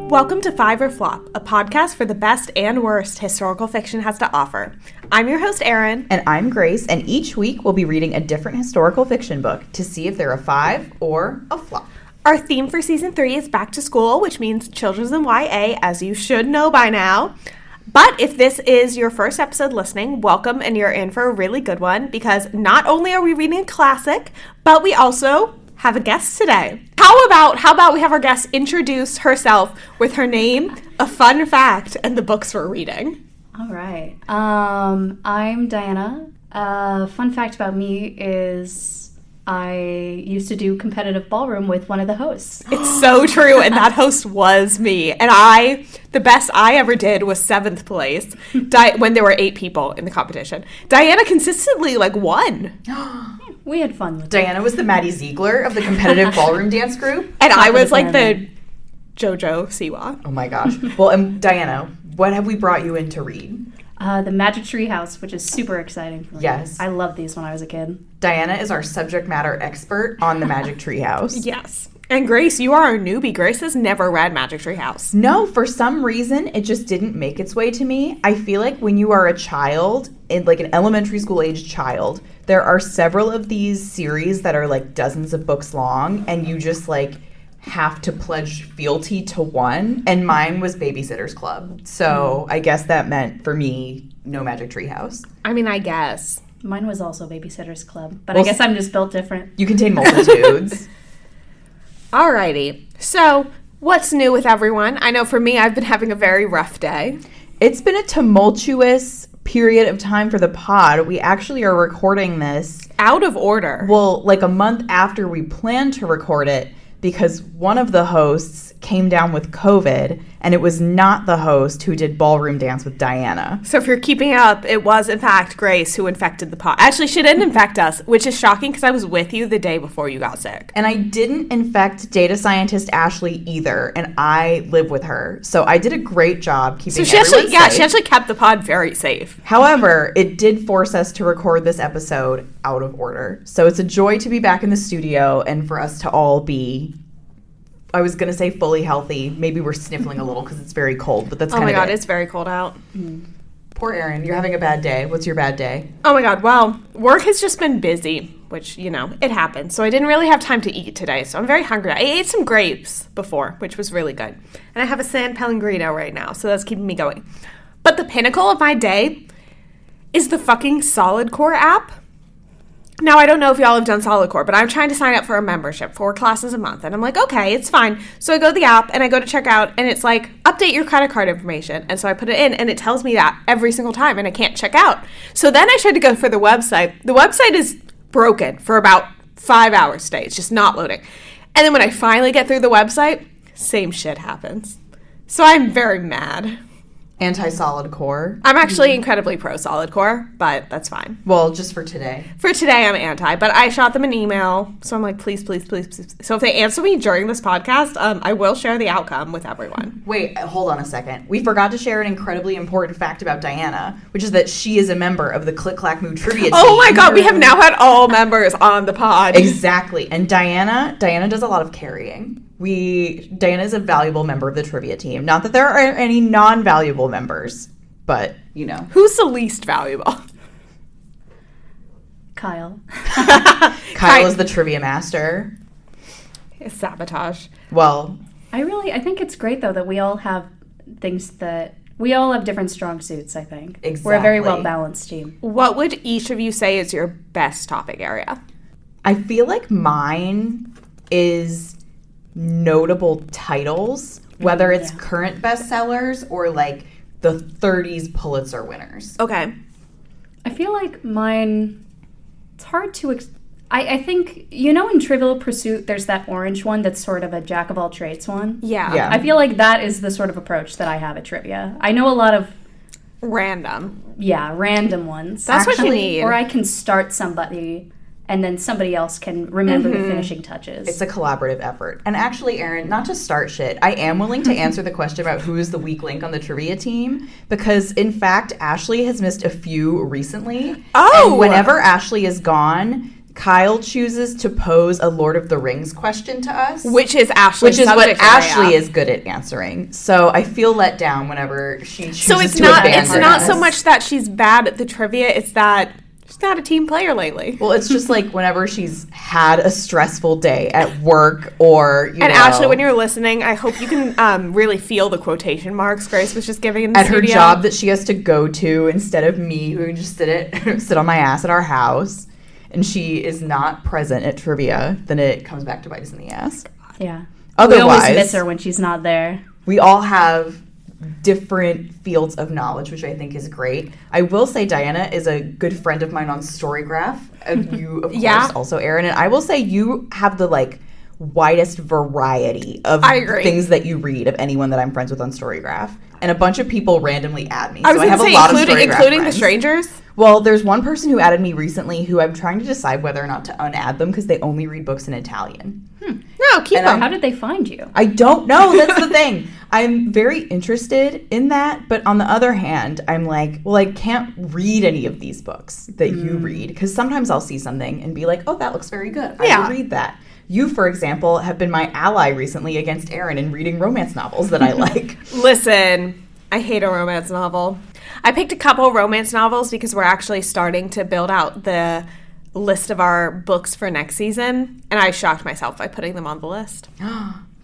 Welcome to Five or Flop, a podcast for the best and worst historical fiction has to offer. I'm your host, Erin. And I'm Grace, and each week we'll be reading a different historical fiction book to see if they're a five or a flop. Our theme for season 3 is back to school, which means children's and YA, as you should know by now. But if this is your first episode listening, welcome, and you're in for a really good one, because not only are we reading a classic, but we also have a guest today. How about we have our guest introduce herself with her name, a fun fact, and the books we're reading. All right. I'm Diana. Fun fact about me is I used to do competitive ballroom with one of the hosts. It's so true, and that host was me. And the best I ever did was 7th place when there were 8 people in the competition. Diana consistently won. We had fun with Diana was the Maddie Ziegler of the competitive ballroom dance group. And I was like the JoJo Siwa. Oh my gosh. Well, and Diana, what have we brought you in to read? The Magic Tree House, which is super exciting for me. Yes. I loved these when I was a kid. Diana is our subject matter expert on the Magic Tree House. Yes. And Grace, you are our newbie. Grace has never read Magic Tree House. No, for some reason, it just didn't make its way to me. I feel like when you are a child, like an elementary school age child, there are several of these series that are like dozens of books long, and you just have to pledge fealty to one. And mine was Babysitter's Club. So I guess that meant for me, no Magic Tree House. I mean, I guess. Mine was also Babysitter's Club, but I guess I'm just built different. You contain multitudes. Alrighty. So, what's new with everyone? I know for me, I've been having a very rough day. It's been a tumultuous period of time for the pod. We actually are recording this out of order. Well, like a month after we planned to record it, because one of the hosts came down with COVID, and it was not the host who did ballroom dance with Diana. So if you're keeping up, it was, in fact, Grace who infected the pod. Actually, she didn't infect us, which is shocking because I was with you the day before you got sick. And I didn't infect data scientist Ashley either, and I live with her. So I did a great job keeping everyone safe. She actually kept the pod very safe. However, it did force us to record this episode out of order. So it's a joy to be back in the studio and for us to all be, I was going to say fully healthy. Maybe we're sniffling a little because it's very cold, but that's kind of Oh my God, it's very cold out. Poor Erin, you're having a bad day. What's your bad day? Oh my God, well, work has just been busy, which, it happens. So I didn't really have time to eat today, so I'm very hungry. I ate some grapes before, which was really good. And I have a San Pellegrino right now, so that's keeping me going. But the pinnacle of my day is the fucking Solid Core app. Now, I don't know if y'all have done Solid Core, but I'm trying to sign up for a membership, 4 classes a month. And I'm like, okay, it's fine. So I go to the app and I go to check out and it's like, update your credit card information. And so I put it in and it tells me that every single time and I can't check out. So then I tried to go for the website. The website is broken for about 5 hours today. It's just not loading. And then when I finally get through the website, same shit happens. So I'm very mad. Anti-Solid Core. I'm actually incredibly pro-Solid Core, but that's fine. Well, just for today. For today, I'm anti, but I shot them an email, so I'm like, please, please, please, please. So if they answer me during this podcast, I will share the outcome with everyone. Wait, hold on a second. We forgot to share an incredibly important fact about Diana, which is that she is a member of the Click Clack Moo Trivia team. Oh my God, we have now had all members on the pod. Exactly. And Diana does a lot of carrying. Diana is a valuable member of the trivia team. Not that there are any non-valuable members, but, Who's the least valuable? Kyle. Kyle is the trivia master. It's sabotage. Well, I think it's great, though, that we all have we all have different strong suits, I think. Exactly. We're a very well-balanced team. What would each of you say is your best topic area? I feel like mine is notable titles, whether it's current bestsellers or like the 30s Pulitzer winners. Okay. I feel like mine, it's hard to I think, in Trivial Pursuit, there's that orange one that's sort of a jack of all trades one. Yeah. I feel like that is the sort of approach that I have at trivia. I know a lot of random ones. That's what you need. Or I can start somebody and then somebody else can remember the finishing touches. It's a collaborative effort. And actually, Erin, not to start shit, I am willing to answer the question about who is the weak link on the trivia team, because, in fact, Ashley has missed a few recently. Oh! And whenever Ashley is gone, Kyle chooses to pose a Lord of the Rings question to us. Which is Ashley's Which is what subject area. Ashley is good at answering. So I feel let down whenever she chooses So it's to not abandon us. so much that she's bad at the trivia, it's that she's not a team player lately. Well, it's just like whenever she's had a stressful day at work or, you know. And Ashley, when you're listening, I hope you can really feel the quotation marks Grace was just giving in the at studio. her job that she has to go to instead of me who can just sit on my ass at our house, and she is not present at trivia, then it comes back to bite us in the ass. Yeah. Otherwise, we always miss her when she's not there. we all have different fields of knowledge, which I think is great. I will say Diana is a good friend of mine on Storygraph, and you, of course, also, Erin. And I will say you have the, like, widest variety of things that you read of anyone that I'm friends with on Storygraph. And a bunch of people randomly add me. I was so I have say, a lot of Storygraph including friends. the strangers? Well, there's one person who added me recently who I'm trying to decide whether or not to unadd them because they only read books in Italian. No, keep them. How did they find you? I don't know. That's the thing. I'm very interested in that. But on the other hand, I'm like, well, I can't read any of these books that you read because sometimes I'll see something and be like, oh, that looks very good. I will read that. You, for example, have been my ally recently against Erin in reading romance novels that I like. Listen, I hate a romance novel. I picked a couple romance novels because we're actually starting to build out the list of our books for next season, and I shocked myself by putting them on the list.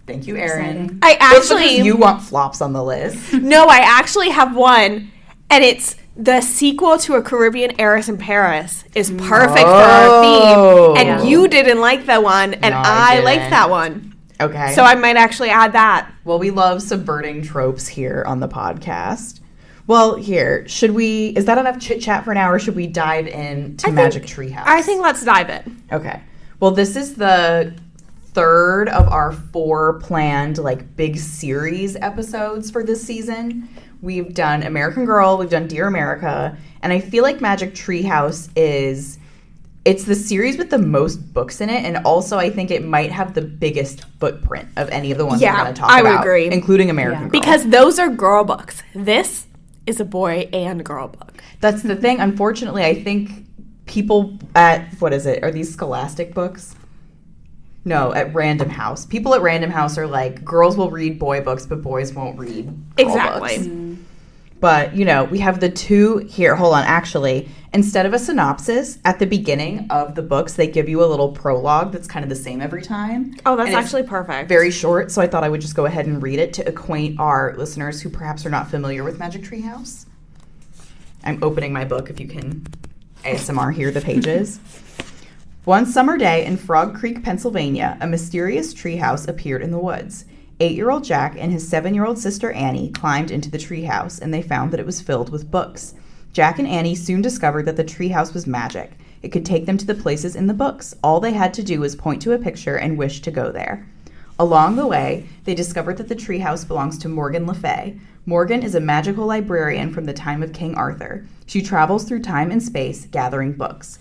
Thank you, Erin. Exciting. I Just actually... because you want flops on the list. No, I actually have one, and it's the sequel to A Caribbean Heiress in Paris is perfect for our theme, and you didn't like that one, and No, I I liked didn't. that one. Okay. So I might actually add that. Well, we love subverting tropes here on the podcast. Well, here, is that enough chit chat for now, or should we dive into Magic Treehouse? I think let's dive in. Okay. Well, this is the third of our 4 planned, like, big series episodes for this season. We've done American Girl, we've done Dear America, and I feel like Magic Treehouse it's the series with the most books in it, and also I think it might have the biggest footprint of any of the ones we're going to talk I about. would agree. Including American Girl. Because those are girl books. This is a boy and girl book. That's the thing. Unfortunately, I think people at, are these Scholastic books? No, at Random House. People at Random House are like, girls will read boy books, but boys won't read girl Exactly. books. But, we have the two here. Hold on. Actually, instead of a synopsis, at the beginning of the books, they give you a little prologue that's kind of the same every time. Oh, that's And it's actually perfect. very short, so I thought I would just go ahead and read it to acquaint our listeners who perhaps are not familiar with Magic Treehouse. I'm opening my book if you can ASMR hear the pages. One summer day in Frog Creek, Pennsylvania, a mysterious treehouse appeared in the woods. 8-year-old Jack and his 7-year-old sister Annie climbed into the treehouse, and they found that it was filled with books. Jack and Annie soon discovered that the treehouse was magic. It could take them to the places in the books. All they had to do was point to a picture and wish to go there. Along the way, they discovered that the treehouse belongs to Morgan Le Fay. Morgan is a magical librarian from the time of King Arthur. She travels through time and space, gathering books.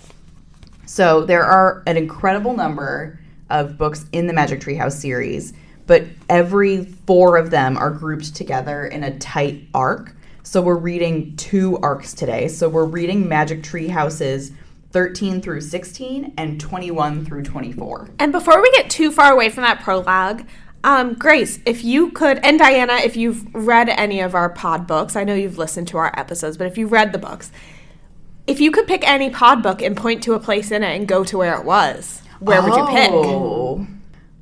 So there are an incredible number of books in the Magic Treehouse series, but every 4 of them are grouped together in a tight arc. So we're reading 2 arcs today. So we're reading Magic Treehouses 13 through 16 and 21 through 24. And before we get too far away from that prologue, Grace, if you could, and Diana, if you've read any of our pod books, I know you've listened to our episodes, but if you've read the books, if you could pick any pod book and point to a place in it and go to where it was, where would you pick?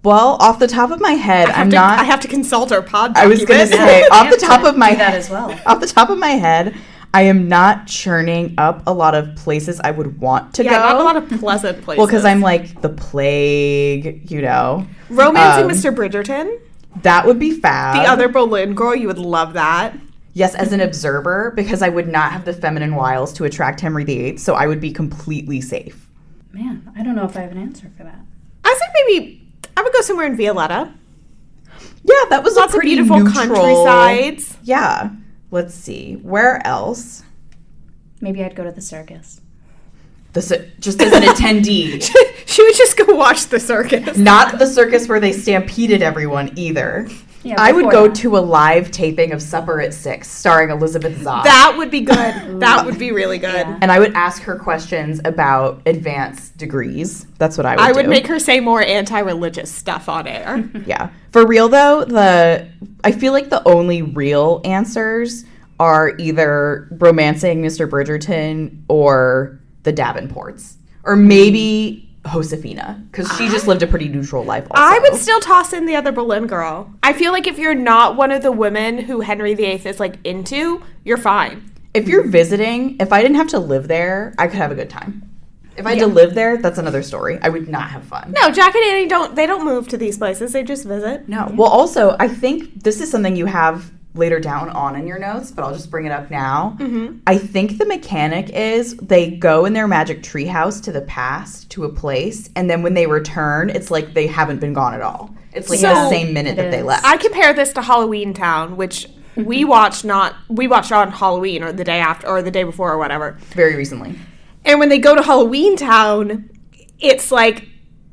Well, off the top of my head, I have to consult our pod. I was going to say, off the top of my head, as well. Off the top of my head, I am not churning up a lot of places I would want to go. Not a lot of pleasant places. Well, because I'm like the plague, Romancing Mr. Bridgerton. That would be fab. The Other Boleyn Girl, you would love that. Yes, as an observer, because I would not have the feminine wiles to attract Henry VIII, so I would be completely safe. Man, I don't know if I have an answer for that. I think maybe I would go somewhere in Violetta. Yeah, that was Lots a pretty of beautiful neutral countrysides. Yeah. Let's see. Where else? Maybe I'd go to the circus. Just as an attendee. She would just go watch the circus. Not the circus where they stampeded everyone either. Yeah, I would before go that. to a live taping of Supper at 6 starring Elizabeth Zott. That would be good. That would be really good. Yeah. And I would ask her questions about advanced degrees. That's what I would do. I would make her say more anti-religious stuff on air. Yeah. For real, though, I feel like the only real answers are either romancing Mr. Bridgerton or the Davenports. Or maybe Josefina, because she just lived a pretty neutral life also. I would still toss in the other Boleyn girl. I feel like if you're not one of the women who Henry VIII is like into, you're fine. If you're visiting, if I didn't have to live there, I could have a good time. If I had to live there, that's another story. I would not have fun. No, Jack and Annie don't move to these places. They just visit. No. Well, also, I think this is something you have later down on in your notes, but I'll just bring it up now. Mm-hmm. I think the mechanic is they go in their magic treehouse to the past, to a place, and then when they return, it's like they haven't been gone at all. It's like the same minute that they left. I compare this to Halloween Town, which we watched on Halloween or the day after or the day before or whatever. Very recently. And when they go to Halloween Town, it's like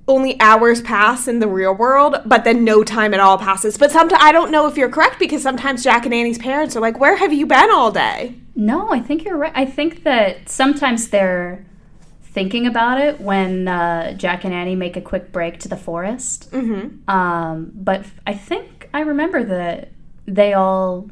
only hours pass in the real world, but then no time at all passes. But sometimes I don't know if you're correct, because sometimes Jack and Annie's parents are like, "Where have you been all day?" No, I think you're right. I think that sometimes they're thinking about it when Jack and Annie make a quick break to the forest. Mm-hmm. But I think I remember that they all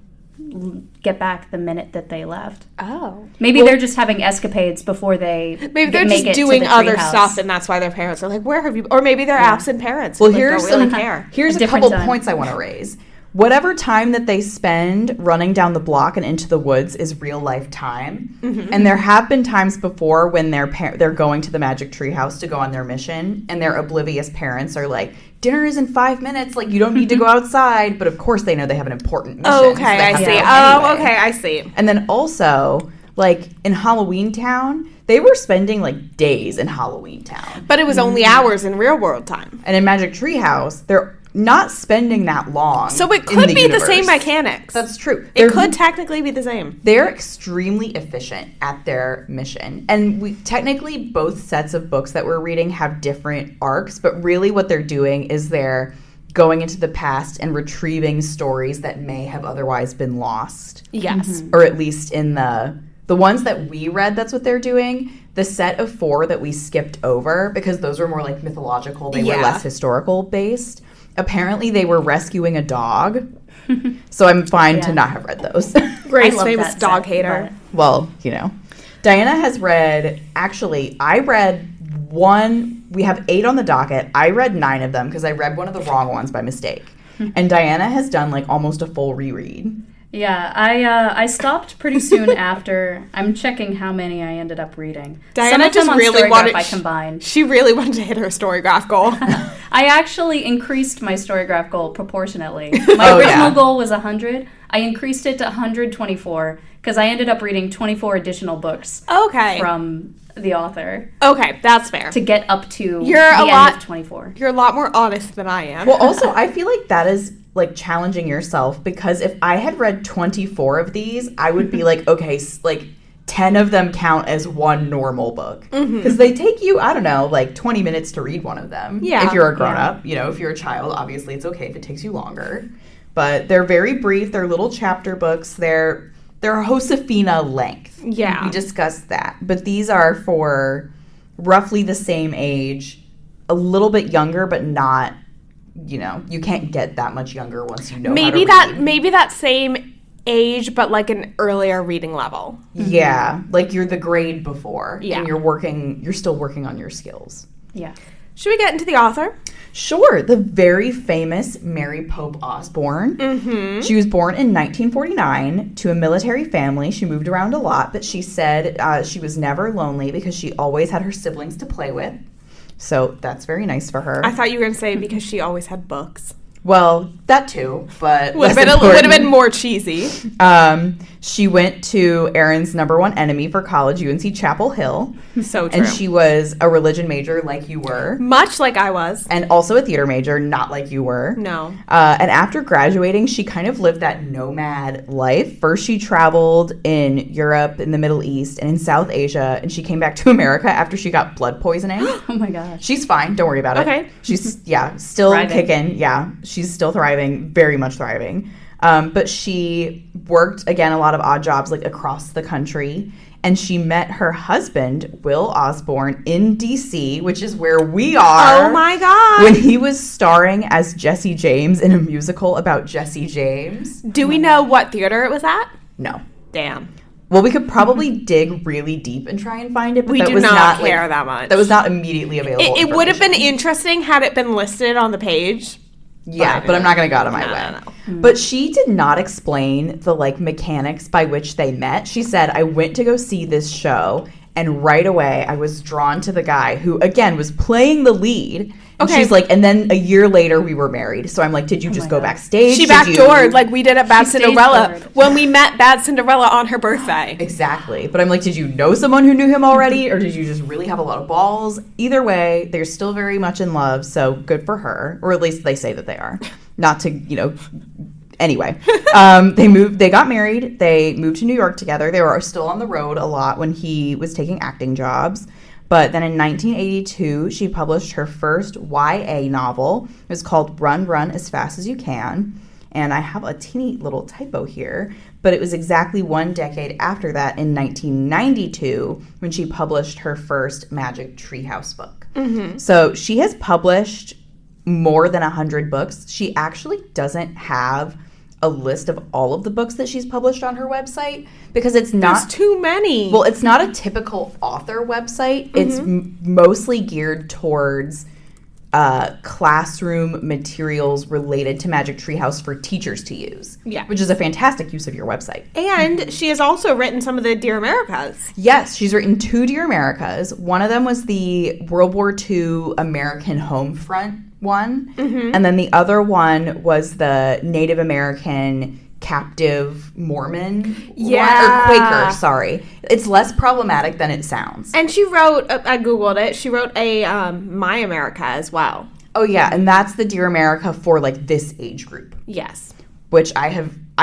get back the minute that they left. Oh. Maybe they're just having escapades before they Maybe they're make just it to doing the other treehouse. stuff, and that's why their parents are like, "Where have you?" Or maybe they're absent parents. Well, Like, here's don't really care. Here's A a different couple time. points I want to raise. Whatever time that they spend running down the block and into the woods is real life time. Mm-hmm. And there have been times before when they're going to the magic treehouse to go on their mission, and their oblivious parents are like, "Dinner is in 5 minutes. Like, you don't need to go outside." But of course, they know they have an important mission. Oh, so okay, they I have to see. go Oh, anyway. okay, I see. And then also, like in Halloween Town, they were spending like days in Halloween Town. But it was only hours in real world time. And in Magic Treehouse, they're not spending that long. So it in could be universe. the same mechanics. That's true. It could technically be the same. They're extremely efficient at their mission. And we technically both sets of books that we're reading have different arcs, but really what they're doing is they're going into the past and retrieving stories that may have otherwise been lost. Yes. Or at least in the ones that we read, that's what they're doing. The set of 4 that we skipped over, because those were more like mythological, they were less historical based. Apparently they were rescuing a dog. So I'm fine to not have read those. Grace, I love famous that dog set, hater. Well, you know. Diana has read, actually, I read we have 8 on the docket. I read 9 of them because I read one of the wrong ones by mistake. And Diana has done like almost a full reread. Yeah, I stopped pretty soon after. I'm checking how many I ended up reading. Diana Some of just them on really Storygraph wanted. I combined. She really wanted to hit her Storygraph goal. I actually increased my Storygraph goal proportionately. My original goal was 100. I increased it to 124 because I ended up reading 24 additional books Okay. from the author Okay, that's fair. to get up to You're the a end lot- of 24. You're a lot more honest than I am. Well, also, I feel like that is like challenging yourself, because if I had read 24 of these, I would be like, okay, like 10 of them count as one normal book. Because they take you, I don't know, like 20 minutes to read one of them. Yeah. If you're a grown up, you know, if you're a child, obviously it's okay if it takes you longer. But they're very brief. They're little chapter books. They're Josefina length. Yeah. We discussed that. But these are for roughly the same age, a little bit younger, but not, you know, you can't get that much younger once you know maybe how to read. maybe that same age, but like an earlier reading level. Yeah, like you're the grade before, Yeah. and you're still working on your skills. Yeah. Should we get into the author? Sure, the very famous Mary Pope Osborne. Mm-hmm. She was born in 1949 to a military family. She moved around a lot, but she said she was never lonely because she always had her siblings to play with. So that's very nice for her. I thought you were going to say because she always had books. Well, that too, but Would have less been important. more cheesy. She went to Aaron's number one enemy for college, UNC Chapel Hill. So true. And she was a religion major like you were. Much like I was. And also a theater major, not like you were. No. And after graduating, she kind of lived that nomad life. First, she traveled in Europe, in the Middle East, and in South Asia. And she came back to America after she got blood poisoning. Oh my gosh. She's fine. Don't worry about it. Okay. She's, still Thriving. kicking. Yeah, she's still thriving, very much thriving. But she worked, again, a lot of odd jobs, like across the country. And she met her husband, Will Osborne, in D.C., which is where we are. Oh my God. When he was starring as Jesse James in a musical about Jesse James. Do we know what theater it was at? No. Damn. Well, we could probably dig really deep and try and find it, but We that do was not like, care that much. That was not immediately available. It would have been information. interesting had it been listed on the page. Yeah, but I'm not going to go out of my No, way. no. But she did not explain the mechanics by which they met. She said, I went to go see this show, and right away I was drawn to the guy who, again, was playing the lead. And Okay. she's like, and then a year later we were married. So I'm like, did you just my go God. backstage? She Did you- backdoored like we did at Bad She stage Cinderella doored. when we met Bad Cinderella on her birthday. Exactly. But I'm like, did you know someone who knew him already? Or did you just really have a lot of balls? Either way, they're still very much in love. So good for her. Or at least they say that they are. Not to, anyway. They got married. They moved to New York together. They were still on the road a lot when he was taking acting jobs. But then in 1982, she published her first YA novel. It was called Run, Run as Fast as You Can. And I have a teeny little typo here, but it was exactly one decade after that, in 1992, when she published her first Magic Treehouse book. Mm-hmm. So she has published more than 100 books. She actually doesn't have a list of all of the books that she's published on her website because it's not There's too many. well, it's not a typical author website. It's mostly geared towards classroom materials related to Magic Treehouse for teachers to use. Yeah. Which is a fantastic use of your website. And she has also written some of the Dear Americas. Yes, she's written 2 Dear Americas. One of them was the World War II American home front one. And then the other one was the Native American captive Mormon Yeah. one, or Quaker, sorry. It's less problematic than it sounds. And she wrote, I Googled it, she wrote a My America as well. Oh yeah, and that's the Dear America for this age group, Yes. which I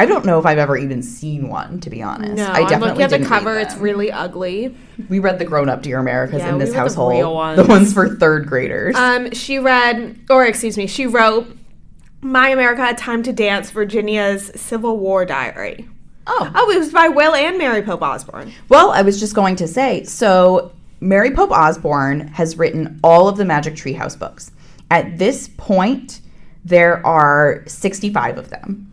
don't know if I've ever even seen one, to be honest. No, I I'm definitely looking at the didn't cover. read It's them. really ugly. We read the grown-up Dear Americas Yeah, in this we read the household. real ones. The ones for 3rd graders. She wrote My America, A Time to Dance, Virginia's Civil War Diary. Oh, it was by Will and Mary Pope Osborne. Well, I was just going to say, so Mary Pope Osborne has written all of the Magic Treehouse books. At this point, there are 65 of them.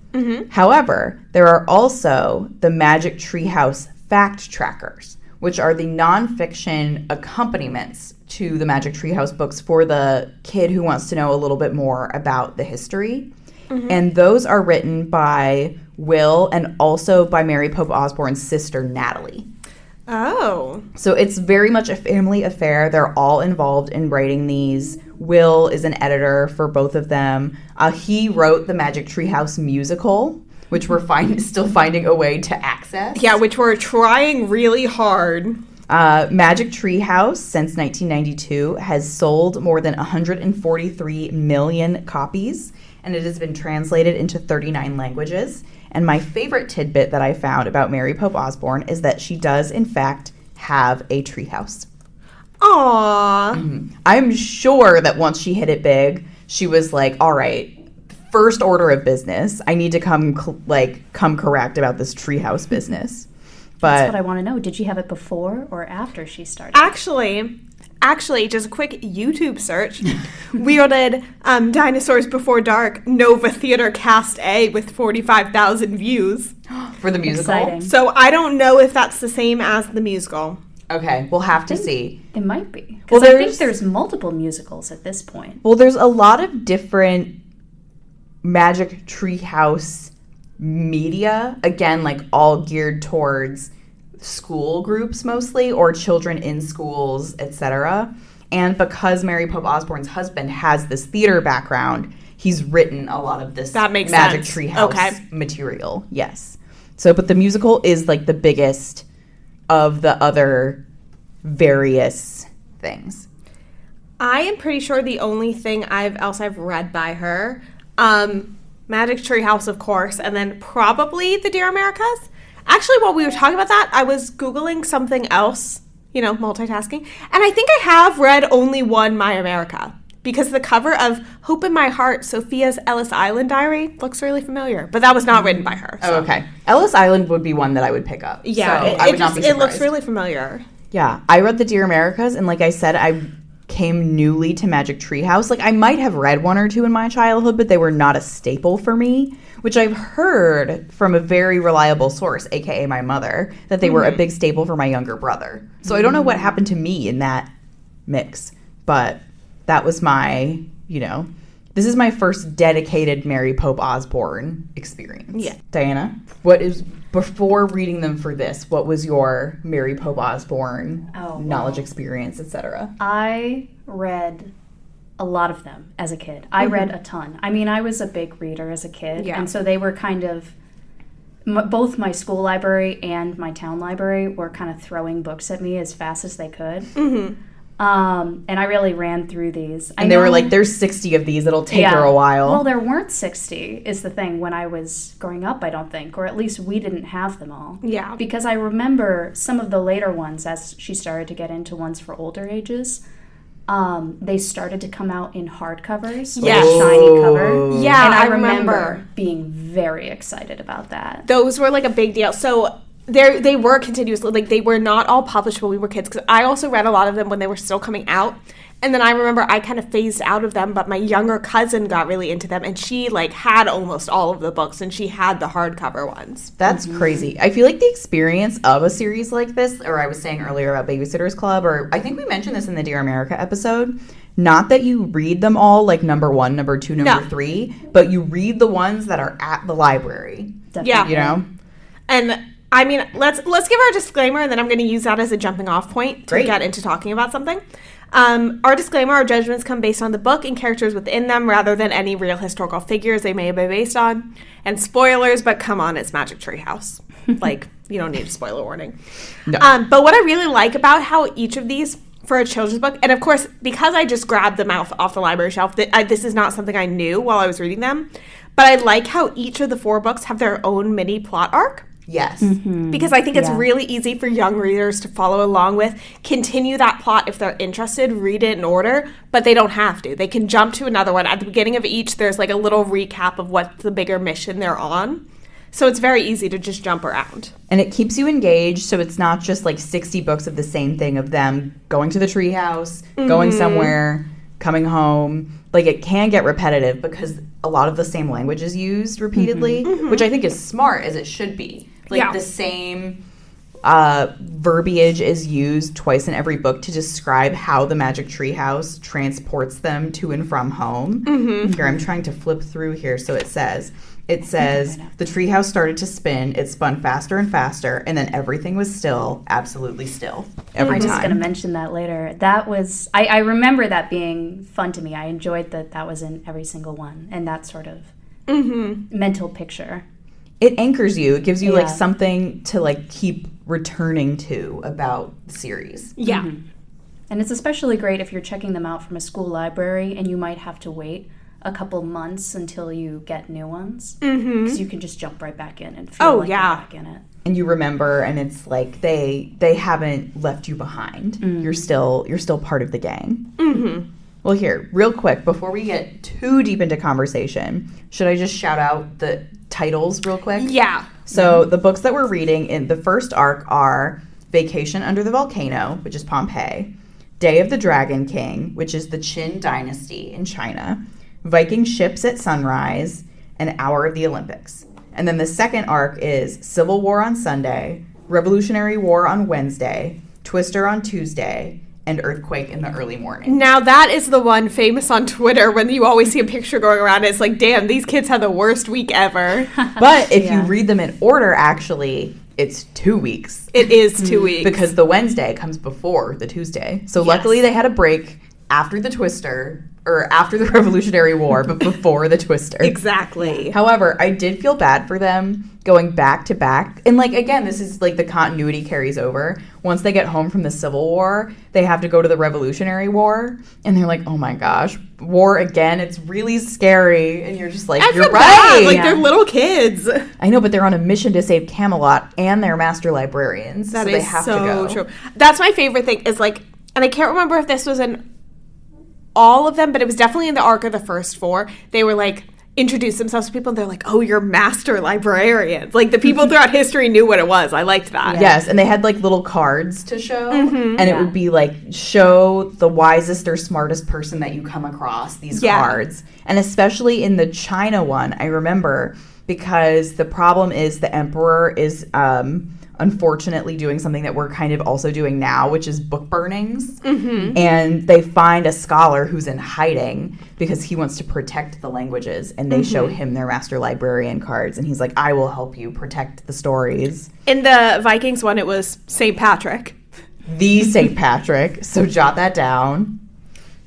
However, there are also the Magic Treehouse fact trackers, which are the nonfiction accompaniments to the Magic Treehouse books for the kid who wants to know a little bit more about the history. And those are written by Will and also by Mary Pope Osborne's sister, Natalie. Oh. So it's very much a family affair. They're all involved in writing these. Will is an editor for both of them. He wrote the Magic Treehouse musical, which we're still finding a way to access. Yeah, which we're trying really hard. Magic Treehouse, since 1992, has sold more than 143 million copies, and it has been translated into 39 languages. And my favorite tidbit that I found about Mary Pope Osborne is that she does, in fact, have a treehouse. Aww. I'm sure that once she hit it big, she was like, all right, first order of business, I need to come correct about this treehouse business. That's what But I want to know. Did she have it before or after she started? Actually, just a quick YouTube search. We ordered Dinosaurs Before Dark, Nova Theater Cast A with 45,000 views. for the musical, Exciting. So I don't know if that's the same as the musical. okay, we'll have to see. It might be. Well, Because I think there's- there's multiple musicals at this point. Well, there's a lot of different Magic Treehouse media, again, all geared towards school groups mostly, or children in schools, etc. And because Mary Pope Osborne's husband has this theater background, he's written a lot of this That makes Magic sense. Treehouse Okay. material. Yes. So, but the musical is like the biggest of the other various things. I am pretty sure the only thing I've read by her, Magic Tree House, of course, and then probably the Dear Americas. Actually, while we were talking about that, I was Googling something else, multitasking, and I think I have read only one My America, because the cover of Hope in My Heart, Sophia's Ellis Island Diary, looks really familiar, but that was not written by her. So. Oh, okay. Ellis Island would be one that I would pick up. Yeah, so I would not be surprised. It looks really familiar. Yeah, I read the Dear Americas, and like I said, I came newly to Magic Tree House. Like, I might have read one or two in my childhood, but they were not a staple for me, which I've heard from a very reliable source, aka my mother, that they were a big staple for my younger brother. So I don't know what happened to me in that mix, but that was my, this is my first dedicated Mary Pope Osborne experience. Yeah. Diana, before reading them for this, what was your Mary Pope Osborne knowledge, experience, etc.? I read a lot of them as a kid. I read a ton. I mean, I was a big reader as a kid, and so they were kind of, both my school library and my town library were kind of throwing books at me as fast as they could. And I really ran through these. And they were like, there's 60 of these. It'll take her a while. Well, there weren't 60 is the thing when I was growing up, I don't think. Or at least we didn't have them all. Yeah. Because I remember some of the later ones, as she started to get into ones for older ages, they started to come out in hardcovers with a shiny cover. Yeah, and I remember being very excited about that. Those were like a big deal. So they were continuously, like, they were not all published when we were kids, because I also read a lot of them when they were still coming out, and then I remember I kind of phased out of them, but my younger cousin got really into them, and she like had almost all of the books, and she had the hardcover ones. That's crazy. I feel like the experience of a series like this, or I was saying earlier about Babysitter's Club, or I think we mentioned this in the Dear America episode, not that you read them all like number 1, number 2, number 3, but you read the ones that are at the library. Definitely. And I mean, let's give our disclaimer, and then I'm going to use that as a jumping off point to get into talking about something. Our disclaimer, our judgments come based on the book and characters within them rather than any real historical figures they may have been based on. And spoilers, but come on, it's Magic Tree House. Like, you don't need a spoiler warning. No. But what I really like about how each of these, for a children's book, and of course, because I just grabbed them off the library shelf, this is not something I knew while I was reading them, but I like how each of the 4 books have their own mini plot arc. Yes. Because I think it's really easy for young readers to follow along with, continue that plot if they're interested, read it in order, but they don't have to. They can jump to another one. At the beginning of each, there's like a little recap of what the bigger mission they're on. So it's very easy to just jump around. And it keeps you engaged, so it's not just like 60 books of the same thing, of them going to the treehouse, going somewhere, coming home. Like, it can get repetitive because a lot of the same language is used repeatedly, which I think is smart, as it should be. Like, the same verbiage is used twice in every book to describe how the Magic Tree House transports them to and from home. Here, I'm trying to flip through here. So it says, the treehouse started to spin. It spun faster and faster, and then everything was still, absolutely still, every time. I'm just going to mention that later. That was, I remember that being fun to me. I enjoyed that was in every single one, and that sort of mental picture. It anchors you. It gives you like something to like keep returning to about the series. Yeah. And it's especially great if you're checking them out from a school library and you might have to wait a couple months until you get new ones. Because you can just jump right back in and feel like you're back in it. And you remember, and it's like they haven't left you behind. You're still part of the gang. Well, here, real quick, before we get too deep into conversation, should I just shout out the titles real quick? Yeah. So the books that we're reading in the first arc are Vacation Under the Volcano, which is Pompeii, Day of the Dragon King, which is the Qin Dynasty in China, Viking Ships at Sunrise, and Hour of the Olympics. And then the second arc is Civil War on Sunday, Revolutionary War on Wednesday, Twister on Tuesday, and Earthquake in the Early Morning. Now, that is the one famous on Twitter when you always see a picture going around. It's like, damn, these kids had the worst week ever. But if you read them in order, actually, it's 2 weeks. It is 2 weeks. Because the Wednesday comes before the Tuesday. So luckily they had a break after the Twister or after the Revolutionary War, but before the Twisters. Exactly. However, I did feel bad for them going back to back. And, like, again, this is, like, the continuity carries over. Once they get home from the Civil War, they have to go to the Revolutionary War. And they're like, oh, my gosh, war again. It's really scary. And you're just like, you're right. Bad. Like, they're little kids. I know, but they're on a mission to save Camelot, and they're master librarians. That so is they have to go. true. That's my favorite thing is, like, and I can't remember if this was in all of them, but it was definitely in the arc of the first 4. They were like introduce themselves to people and they're like, oh, you're master librarians. Like the people throughout history knew what it was. I liked that. Yes, and they had like little cards to show, and it would be like, show the wisest or smartest person that you come across these cards. And especially in the China one, I remember, because the problem is the emperor is unfortunately doing something that we're kind of also doing now, which is book burnings. And they find a scholar who's in hiding because he wants to protect the languages, and they show him their master librarian cards, and he's like, I will help you protect the stories. In the Vikings one, it was St. Patrick. The St. Patrick. So jot that down.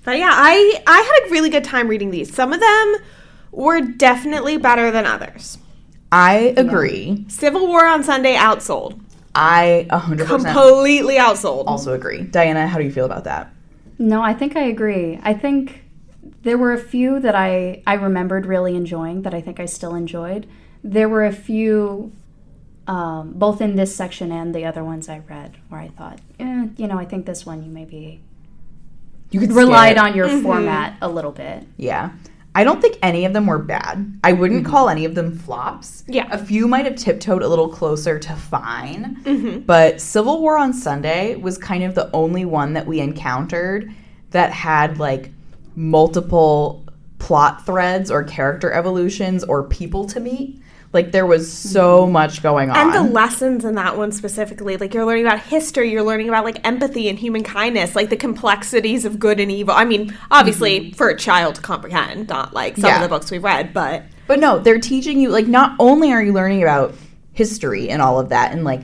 But yeah, I had a really good time reading these. Some of them were definitely better than others. I agree. Civil War on Sunday outsold. I 100% completely outsold. Also agree. Diana, how do you feel about that? No, I think I agree. I think there were a few that I remembered really enjoying that I think I still enjoyed. There were a few, both in this section and the other ones I read, where I thought, I think this one you could relied on your format a little bit. Yeah. I don't think any of them were bad. I wouldn't call any of them flops. Yeah. A few might have tiptoed a little closer to fine. But Civil War on Sunday was kind of the only one that we encountered that had, like, multiple plot threads or character evolutions or people to meet. Like, there was so much going on. And the lessons in that one specifically. Like, you're learning about history. You're learning about, like, empathy and human kindness. Like, the complexities of good and evil. I mean, obviously, for a child to comprehend. Not, like, some of the books we've read, but... But no, they're teaching you, like, not only are you learning about history and all of that and, like,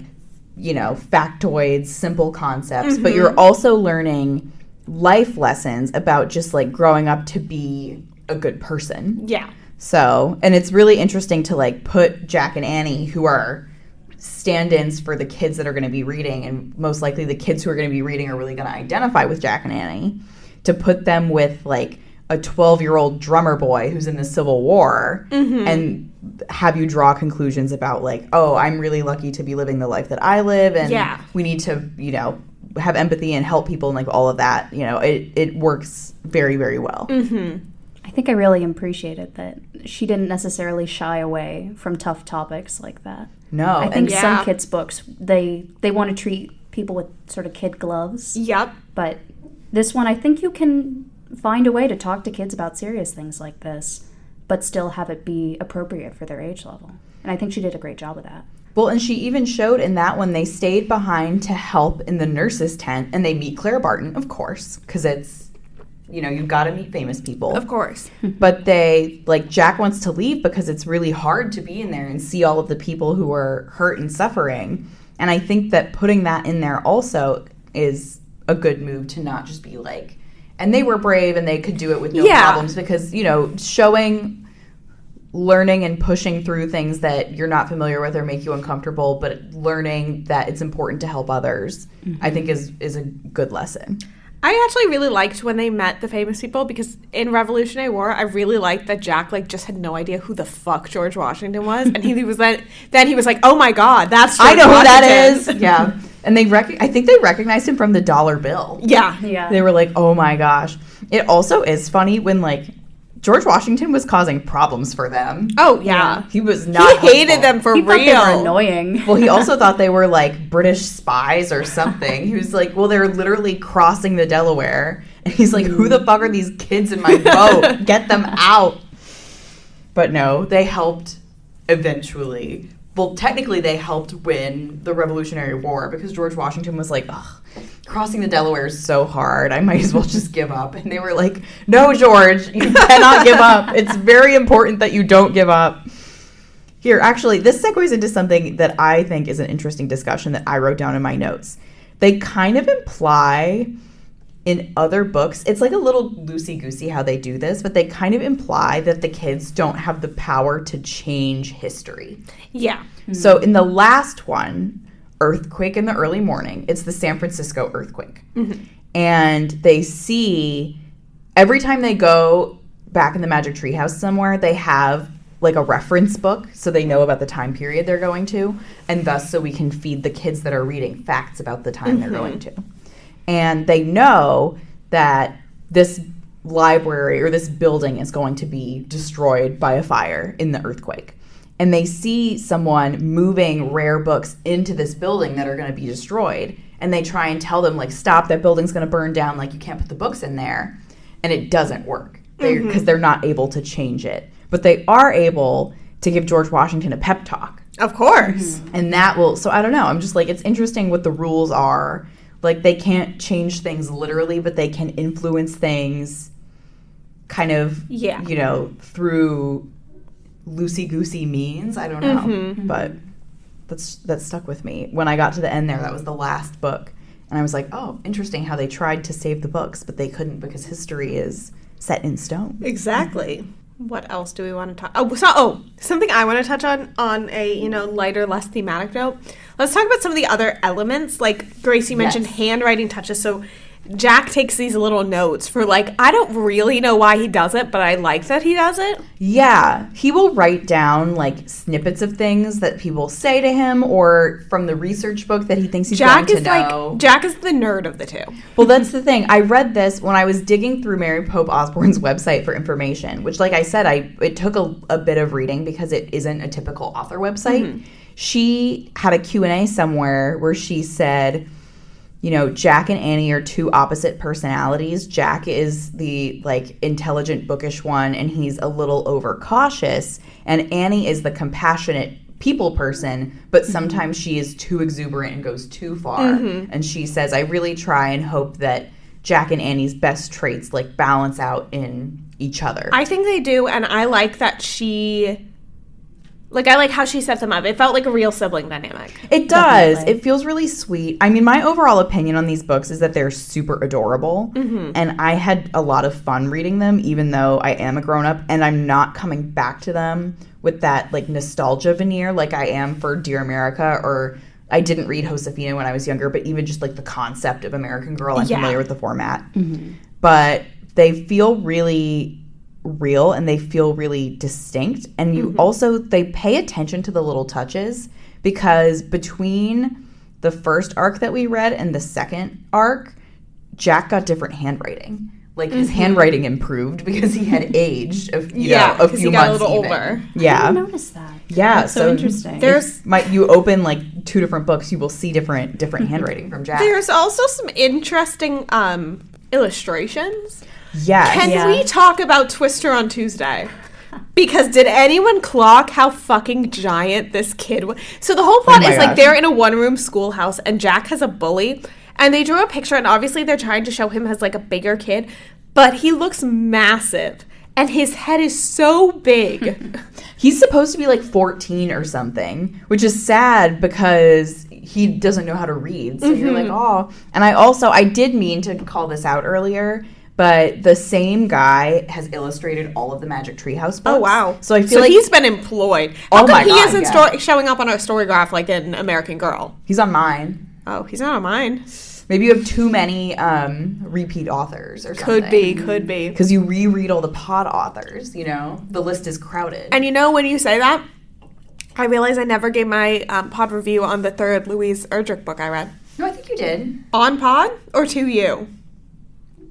factoids, simple concepts, but you're also learning life lessons about just, like, growing up to be a good person. Yeah. So, and it's really interesting to, like, put Jack and Annie, who are stand-ins for the kids that are going to be reading, and most likely the kids who are going to be reading are really going to identify with Jack and Annie, to put them with, like, a 12-year-old drummer boy who's in the Civil War, and have you draw conclusions about, like, oh, I'm really lucky to be living the life that I live, and we need to, have empathy and help people, and, like, all of that. It works very, very well. I think I really appreciated that she didn't necessarily shy away from tough topics like that. No. I think some kids' books, they want to treat people with sort of kid gloves. Yep. But this one, I think you can find a way to talk to kids about serious things like this, but still have it be appropriate for their age level. And I think she did a great job of that. Well, and she even showed in that one, they stayed behind to help in the nurse's tent, and they meet Claire Barton, of course, because it's, you've got to meet famous people. Of course. But Jack wants to leave because it's really hard to be in there and see all of the people who are hurt and suffering. And I think that putting that in there also is a good move, to not just be like, and they were brave and they could do it with no problems, because, showing, learning and pushing through things that you're not familiar with or make you uncomfortable, but learning that it's important to help others, I think is a good lesson. I actually really liked when they met the famous people, because in Revolutionary War, I really liked that Jack, like, just had no idea who the fuck George Washington was, and he was then he was like, oh my god, that's George Washington. Who that is. Yeah. And I think they recognized him from the dollar bill. Yeah. They were like, oh my gosh. It also is funny when, like, George Washington was causing problems for them. Oh, yeah. He was not He hated them for he real. Thought they were annoying. Well, he also thought they were, like, British spies or something. He was like, well, they're literally crossing the Delaware. And he's like, who the fuck are these kids in my boat? Get them out. But no, they helped eventually. Well, technically, they helped win the Revolutionary War, because George Washington was like, ugh, crossing the Delaware is so hard. I might as well just give up. And they were like, no, George, you cannot give up. It's very important that you don't give up. Here, actually, this segues into something that I think is an interesting discussion that I wrote down in my notes. They kind of imply in other books, it's like a little loosey-goosey how they do this, but they kind of imply that the kids don't have the power to change history. Yeah. So in the last one, Earthquake in the Early Morning, it's the San Francisco earthquake. And they see, every time they go back in the Magic Treehouse somewhere, they have like a reference book so they know about the time period they're going to, and thus so we can feed the kids that are reading facts about the time they're going to. And they know that this library or this building is going to be destroyed by a fire in the earthquake. And they see someone moving rare books into this building that are going to be destroyed. And they try and tell them, like, stop, that building's going to burn down. Like, you can't put the books in there. And it doesn't work because they're not able to change it. But they are able to give George Washington a pep talk. Of course. And that will, so I don't know. I'm just like, it's interesting what the rules are. Like, they can't change things literally, but they can influence things kind of, you know, through loosey-goosey means. I don't know. But that stuck with me. When I got to the end there, that was the last book. And I was like, oh, interesting how they tried to save the books, but they couldn't because history is set in stone. Exactly. What else do we want to talk? Something I want to touch on a, you know, lighter, less thematic note. Let's talk about some of the other elements. Like Gracie mentioned, handwriting touches. So Jack takes these little notes for, like, I don't really know why he does it, but I like that he does it. Yeah. He will write down, like, snippets of things that people say to him or from the research book that he thinks he's going to know. Jack is the nerd of the two. Well, that's the thing. I read this when I was digging through Mary Pope Osborne's website for information, which, like I said, it took a bit of reading because it isn't a typical author website. She had a Q&A somewhere where she said, you know, Jack and Annie are two opposite personalities. Jack is the, like, intelligent, bookish one, and he's a little overcautious. And Annie is the compassionate people person, but sometimes she is too exuberant and goes too far. And she says, I really try and hope that Jack and Annie's best traits, like, balance out in each other. I think they do, and I like that she... Like, I like how she set them up. It felt like a real sibling dynamic. It does. Definitely. It feels really sweet. I mean, my overall opinion on these books is that they're super adorable. And I had a lot of fun reading them, even though I am a grown-up. And I'm not coming back to them with that, like, nostalgia veneer like I am for Dear America. Or I didn't read Josefina when I was younger, but even just, like, the concept of American Girl, I'm familiar with the format. But they feel really... real and they feel really distinct, and you also, they pay attention to the little touches, because between the first arc that we read and the second arc, Jack got different handwriting. Like his handwriting improved because he had aged a few months he got a little older. I didn't notice that. That's so interesting. You open like two different books, you will see different handwriting from Jack. There's also some interesting illustrations. Yes. Can we talk about Twister on Tuesday? Because did anyone clock how fucking giant this kid was? So the whole plot is like they're in a one-room schoolhouse and Jack has a bully, and they drew a picture, and obviously they're trying to show him as like a bigger kid, but he looks massive and his head is so big. He's supposed to be like 14 or something, which is sad because he doesn't know how to read. So you're like, oh. And I did mean to call this out earlier, but the same guy has illustrated all of the Magic Treehouse books. Oh, wow. So I feel like he's been employed. How come he isn't showing up on a story graph like in American Girl? He's on mine. Oh, he's not on mine. Maybe you have too many repeat authors or something. Could be. Because you reread all the pod authors, you know? The list is crowded. And you know, when you say that, I realize I never gave my pod review on the third Louise Erdrich book I read. No, I think you did. On pod or to you?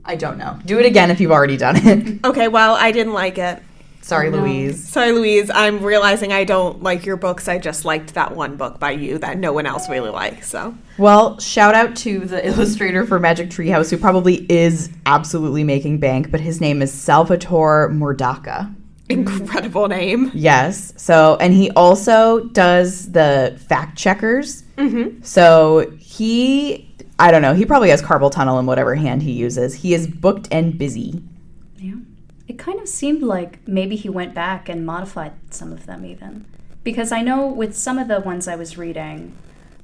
I don't know. Do it again if you've already done it. Okay, well, I didn't like it. Sorry, Louise. Sorry, Louise. I'm realizing I don't like your books. I just liked that one book by you that no one else really likes, so. Well, shout out to the illustrator for Magic Treehouse, who probably is absolutely making bank, but his name is Salvatore Mordacca. Incredible name. Yes. So, and he also does the fact checkers. So I don't know. He probably has carpal tunnel in whatever hand he uses. He is booked and busy. Yeah. It kind of seemed like maybe he went back and modified some of them even. Because I know with some of the ones I was reading,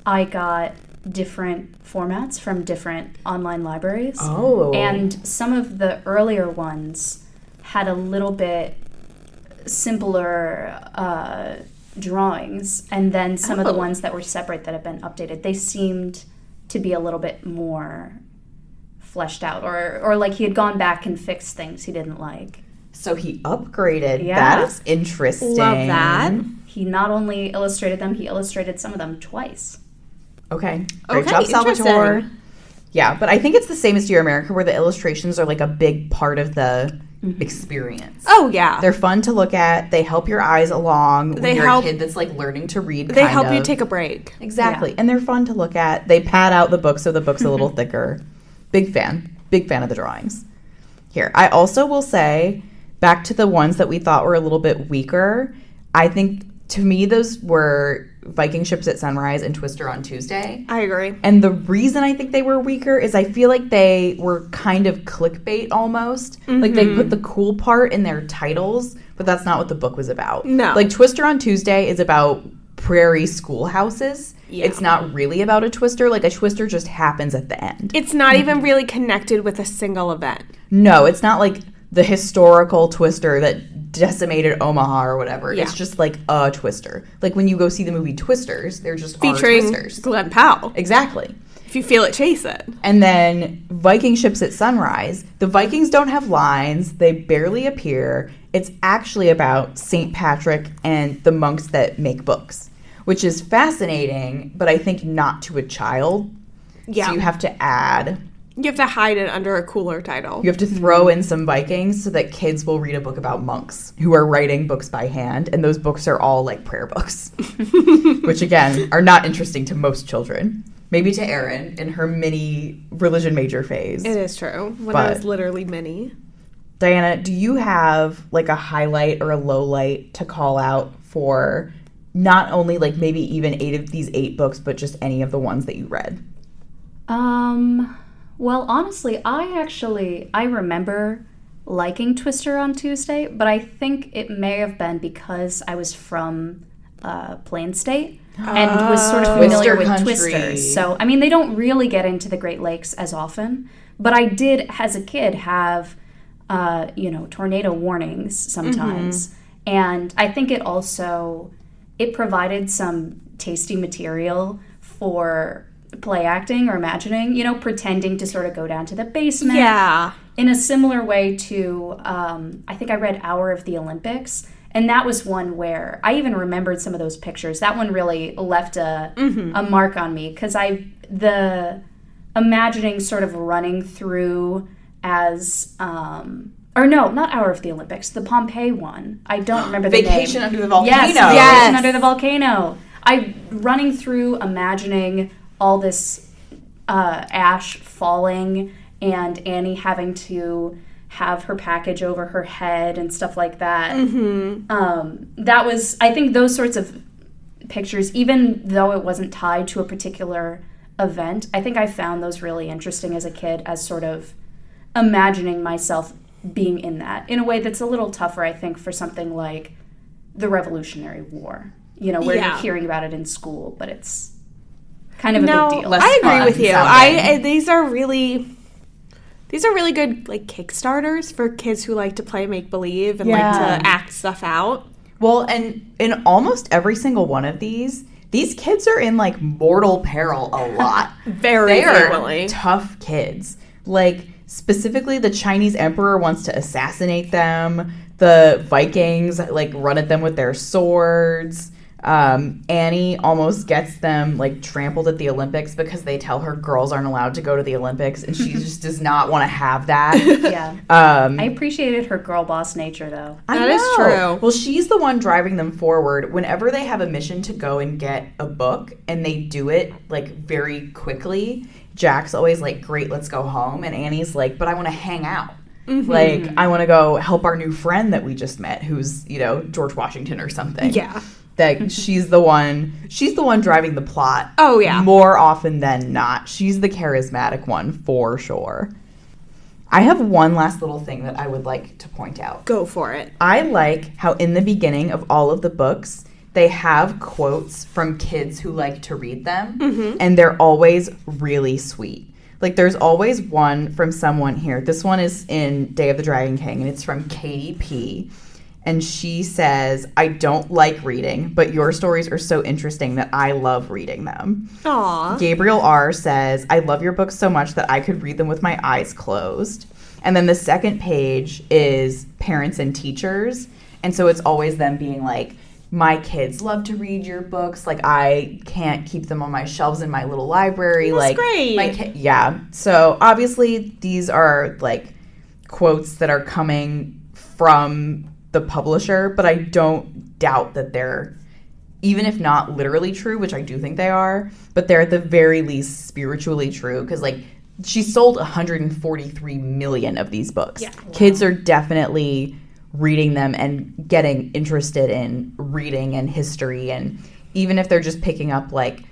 I got different formats from different online libraries. Oh. And some of the earlier ones had a little bit simpler drawings, and then some of the ones that were separate that have been updated, they seemed to be a little bit more fleshed out, or like he had gone back and fixed things he didn't like. So he upgraded. Yeah. That is interesting. Love that. He not only illustrated them, he illustrated some of them twice. Okay. Great Okay, job, Salvatore. interesting. Yeah, but I think it's the same as Dear America, where the illustrations are like a big part of the experience. Oh, yeah. They're fun to look at. They help your eyes along when They you're help- a kid that's like learning to read. They kind help you of. take a break. Exactly. And they're fun to look at. They pad out the book so the book's a little thicker. Big fan. Big fan of the drawings. Here, I also will say, back to the ones that we thought were a little bit weaker, I think to me those were Viking Ships at Sunrise and Twister on Tuesday. I agree. And the reason I think they were weaker is I feel like they were kind of clickbait almost. Like they put the cool part in their titles, but that's not what the book was about. No. Like Twister on Tuesday is about prairie schoolhouses. Yeah. It's not really about a twister. Like a twister just happens at the end. It's not even really connected with a single event. No, it's not like the historical twister that decimated Omaha or whatever. Yeah. It's just like a twister. Like when you go see the movie Twisters, they're just Featuring are twisters. Glenn Powell. Exactly. If you feel it, chase it. And then Viking Ships at Sunrise. The Vikings don't have lines. They barely appear. It's actually about St. Patrick and the monks that make books, which is fascinating, but I think not to a child. Yeah. So you have to add, You have to hide it under a cooler title. you have to throw in some Vikings so that kids will read a book about monks who are writing books by hand. And those books are all like prayer books, which again are not interesting to most children. Maybe to Erin in her mini religion major phase. It is true. When I But- was literally mini. Diana, do you have like a highlight or a low light to call out for not only like maybe even these eight books, but just any of the ones that you read? Well, honestly, I remember liking Twister on Tuesday, but I think it may have been because I was from Plain State and was sort of familiar Twister with country. twisters. So, I mean, they don't really get into the Great Lakes as often, but I did, as a kid, have, tornado warnings sometimes. And I think it provided some tasty material for play acting or imagining, pretending to sort of go down to the basement. Yeah. In a similar way to, I think I read Hour of the Olympics, and that was one where I even remembered some of those pictures. That one really left a mark on me because the imagining sort of running through as, or no, not Hour of the Olympics, the Pompeii one. I don't remember the name. Vacation Under the Volcano. Yes, Vacation Under the Volcano. Running through, imagining all this ash falling and Annie having to have her package over her head and stuff like that. That was, I think those sorts of pictures, even though it wasn't tied to a particular event, I think I found those really interesting as a kid as sort of imagining myself being in that in a way that's a little tougher, I think, for something like the Revolutionary War, where you're hearing about it in school, but it's kind of a big deal. I agree with you. sounding. These are really good like Kickstarters for kids who like to play make believe and like to act stuff out. Well, and in almost every single one of these kids are in like mortal peril a lot. Very frequently. Tough kids. Like specifically the Chinese emperor wants to assassinate them. The Vikings like run at them with their swords. Annie almost gets them like trampled at the Olympics because they tell her girls aren't allowed to go to the Olympics, and she just does not want to have that. Yeah. I appreciated her girl boss nature, though. That is true. Well, she's the one driving them forward. Whenever they have a mission to go and get a book, and they do it like very quickly, Jack's always like, "Great, let's go home," and Annie's like, "But I want to hang out." Like, I want to go help our new friend that we just met, who's George Washington or something. Yeah. That she's the one driving the plot. Oh, yeah. More often than not. She's the charismatic one for sure. I have one last little thing that I would like to point out. Go for it. I like how in the beginning of all of the books, they have quotes from kids who like to read them, Mm-hmm. and they're always really sweet. Like, there's always one from someone here. This one is in Day of the Dragon King, and it's from Katie P. And she says, I don't like reading, but your stories are so interesting that I love reading them. Aw. Gabriel R. says, I love your books so much that I could read them with my eyes closed. And then the second page is parents and teachers. And so it's always them being like, my kids love to read your books. Like, I can't keep them on my shelves in my little library. That's like, great. Yeah. So obviously these are like quotes that are coming from the publisher, but I don't doubt that they're, even if not literally true, which I do think they are, but they're at the very least spiritually true, because like she sold 143 million of these books. Yeah. Kids are definitely reading them and getting interested in reading and history, and even if they're just picking up like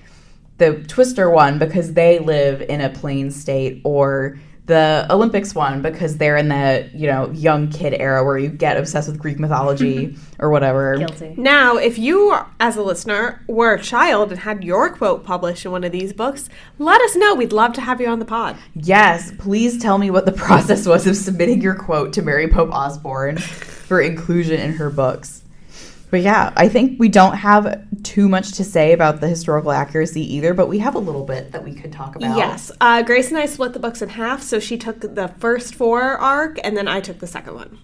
the Twister one because they live in a plain state, or the Olympics one because they're in the, you know, young kid era where you get obsessed with Greek mythology or whatever. Guilty. Now, if you, as a listener, were a child and had your quote published in one of these books, let us know. We'd love to have you on the pod. Yes, please tell me what the process was of submitting your quote to Mary Pope Osborne for inclusion in her books. But yeah, I think we don't have too much to say about the historical accuracy either, but we have a little bit that we could talk about. Yes. Grace and I split the books in half, so she took the first 4 arc, and then I took the second one.